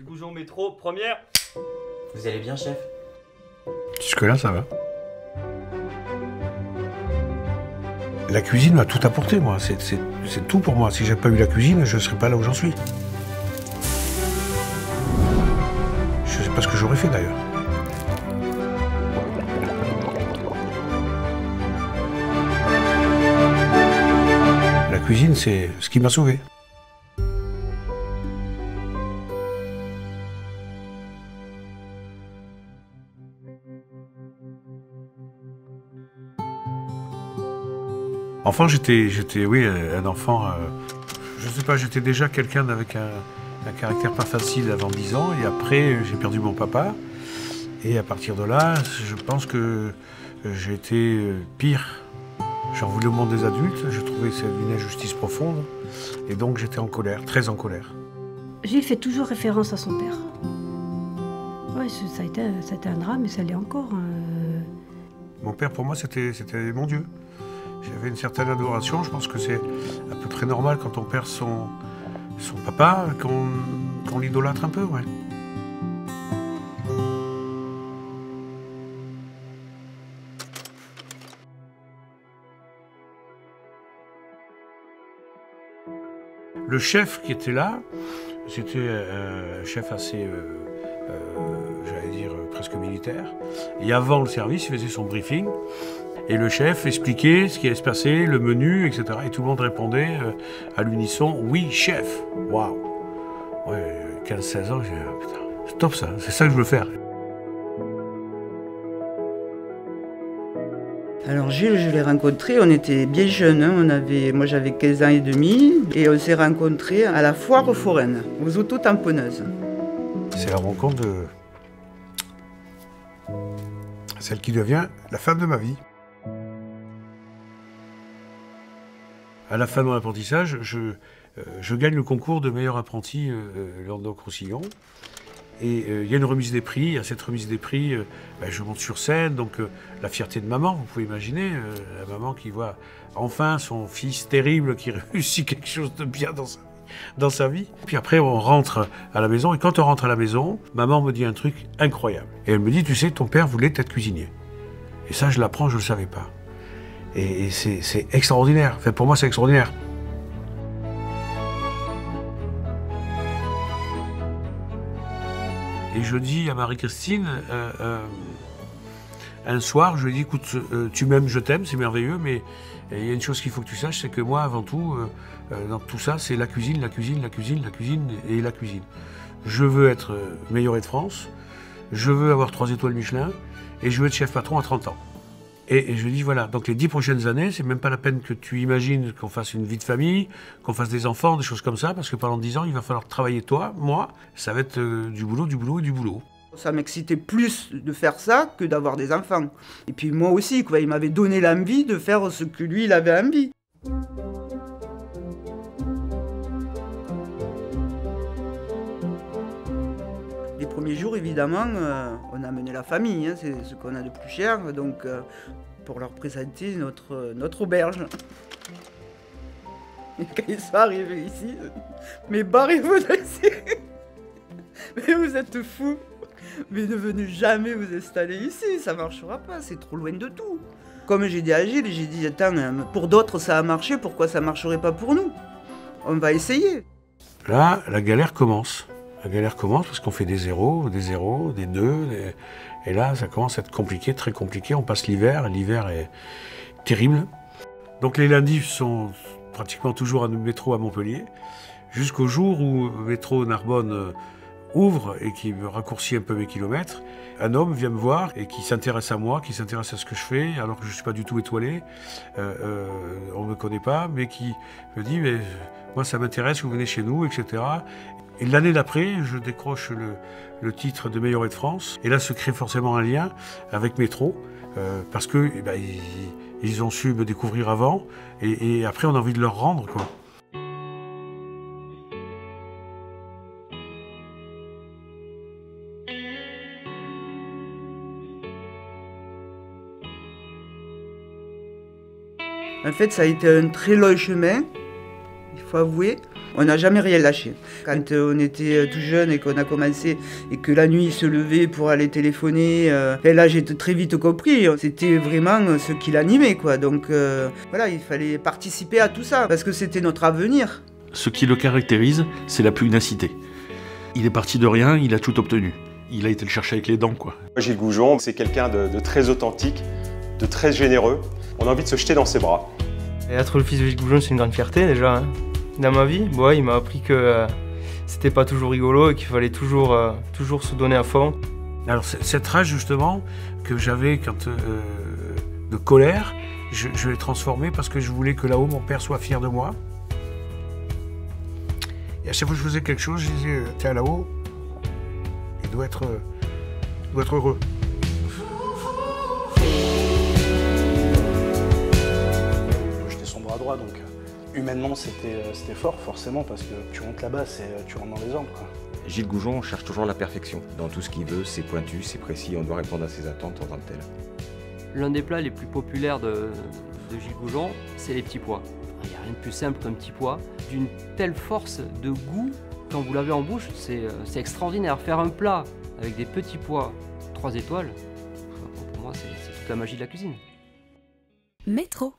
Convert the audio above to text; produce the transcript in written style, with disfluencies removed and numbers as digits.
du goujon métro, première. Vous allez bien, chef? Jusque-là, ça va. La cuisine m'a tout apporté, moi. C'est tout pour moi. Si j'avais pas eu la cuisine, je ne serais pas là où j'en suis. Je ne sais pas ce que j'aurais fait, d'ailleurs. La cuisine, c'est ce qui m'a sauvé. Enfant, j'étais, oui, un enfant. Je sais pas, j'étais déjà quelqu'un avec un caractère pas facile avant 10 ans. Et après, j'ai perdu mon papa. Et à partir de là, je pense que j'ai été pire. J'en voulais au monde des adultes. Je trouvais que c'était une injustice profonde. Et donc, j'étais en colère, très en colère. Gilles fait toujours référence à son père. Oui, ça a été un drame, mais ça l'est encore. Mon père, pour moi, c'était mon Dieu. J'avais une certaine adoration. Je pense que c'est à peu près normal quand on perd son papa, qu'on l'idolâtre un peu, ouais. Le chef qui était là, c'était un chef assez, j'allais dire, presque militaire. Et avant le service, il faisait son briefing. Et le chef expliquait ce qui allait se passer, le menu, etc. Et tout le monde répondait à l'unisson « Oui, chef !» Waouh. Ouais, 15-16 ans, j'ai dit « Putain, c'est top ça, c'est ça que je veux faire !» Alors Gilles, je l'ai rencontré, on était bien jeunes, hein. Moi j'avais 15 ans et demi, et on s'est rencontrés à la foire foraine, aux auto-tamponneuses. C'est la rencontre de celle qui devient la femme de ma vie. À la fin de mon apprentissage, je gagne le concours de meilleur apprenti Languedoc-Roussillon. Et il y a une remise des prix. À cette remise des prix, je monte sur scène. Donc la fierté de maman, vous pouvez imaginer, la maman qui voit enfin son fils terrible qui réussit quelque chose de bien dans sa vie. Puis après, on rentre à la maison. Et quand on rentre à la maison, maman me dit un truc incroyable. Et elle me dit, tu sais, ton père voulait être cuisinier. Et ça, je l'apprends, je ne le savais pas. Et c'est extraordinaire. Enfin, pour moi, c'est extraordinaire. Et je dis à Marie-Christine, un soir, je lui dis, écoute, tu m'aimes, je t'aime, c'est merveilleux, mais il y a une chose qu'il faut que tu saches, c'est que moi, avant tout, dans tout ça, c'est la cuisine, la cuisine, la cuisine, la cuisine et la cuisine. Je veux être meilleur de France, je veux avoir 3 étoiles Michelin, et je veux être chef patron à 30 ans. Et je dis, voilà, donc les 10 prochaines années, c'est même pas la peine que tu imagines qu'on fasse une vie de famille, qu'on fasse des enfants, des choses comme ça, parce que pendant 10 ans, il va falloir travailler toi, moi, ça va être du boulot, du boulot et du boulot. Ça m'excitait plus de faire ça que d'avoir des enfants. Et puis moi aussi, quoi, il m'avait donné l'envie de faire ce que lui, il avait envie. Les premiers jours, évidemment, on a amené la famille, hein, c'est ce qu'on a de plus cher, donc pour leur présenter notre auberge. Et quand ils sont arrivés ici, mais barrez-vous d'ici. Mais vous êtes fous. Mais ne venez jamais vous installer ici, ça marchera pas, c'est trop loin de tout. Comme j'ai dit à Gilles, j'ai dit, attends, pour d'autres ça a marché, pourquoi ça marcherait pas pour nous? On va essayer. Là, la galère commence. La galère commence parce qu'on fait des zéros, des nœuds, et là, ça commence à être compliqué, très compliqué. On passe l'hiver est terrible. Donc les lundis sont pratiquement toujours à métro à Montpellier, jusqu'au jour où métro Narbonne ouvre et qui me raccourcit un peu mes kilomètres. Un homme vient me voir et qui s'intéresse à moi, qui s'intéresse à ce que je fais, alors que je ne suis pas du tout étoilé, on ne me connaît pas, mais qui me dit, mais moi ça m'intéresse, vous venez chez nous, etc. Et l'année d'après, je décroche le titre de meilleur de France. Et là se crée forcément un lien avec Métro, parce que ils ont su me découvrir avant, et après on a envie de leur rendre, quoi. En fait, ça a été un très long chemin, il faut avouer. On n'a jamais rien lâché. Quand on était tout jeune et qu'on a commencé et que la nuit il se levait pour aller téléphoner, et là j'ai très vite compris, c'était vraiment ce qui l'animait quoi. Donc voilà, il fallait participer à tout ça parce que c'était notre avenir. Ce qui le caractérise, c'est la pugnacité. Il est parti de rien, il a tout obtenu. Il a été le chercher avec les dents, quoi. Gilles Goujon, c'est quelqu'un de très authentique, de très généreux. On a envie de se jeter dans ses bras. Et être le fils de Gilles Goujon, c'est une grande fierté déjà. Hein. Dans ma vie, ouais, il m'a appris que c'était pas toujours rigolo et qu'il fallait toujours se donner à fond. Alors cette rage justement que j'avais quand de colère, je l'ai transformée parce que je voulais que là-haut mon père soit fier de moi. Et à chaque fois que je faisais quelque chose, je disais tiens là-haut, il doit être heureux. J'étais son bras droit, donc humainement c'était fort forcément parce que tu rentres là-bas, tu rentres dans les ordres, quoi. Gilles Goujon cherche toujours la perfection. Dans tout ce qu'il veut, c'est pointu, c'est précis, on doit répondre à ses attentes en tant que tel. L'un des plats les plus populaires de Gilles Goujon, c'est les petits pois. Il n'y a rien de plus simple qu'un petit pois, d'une telle force de goût, quand vous l'avez en bouche, c'est extraordinaire. Faire un plat avec des petits pois 3 étoiles, pour moi c'est toute la magie de la cuisine. Métro.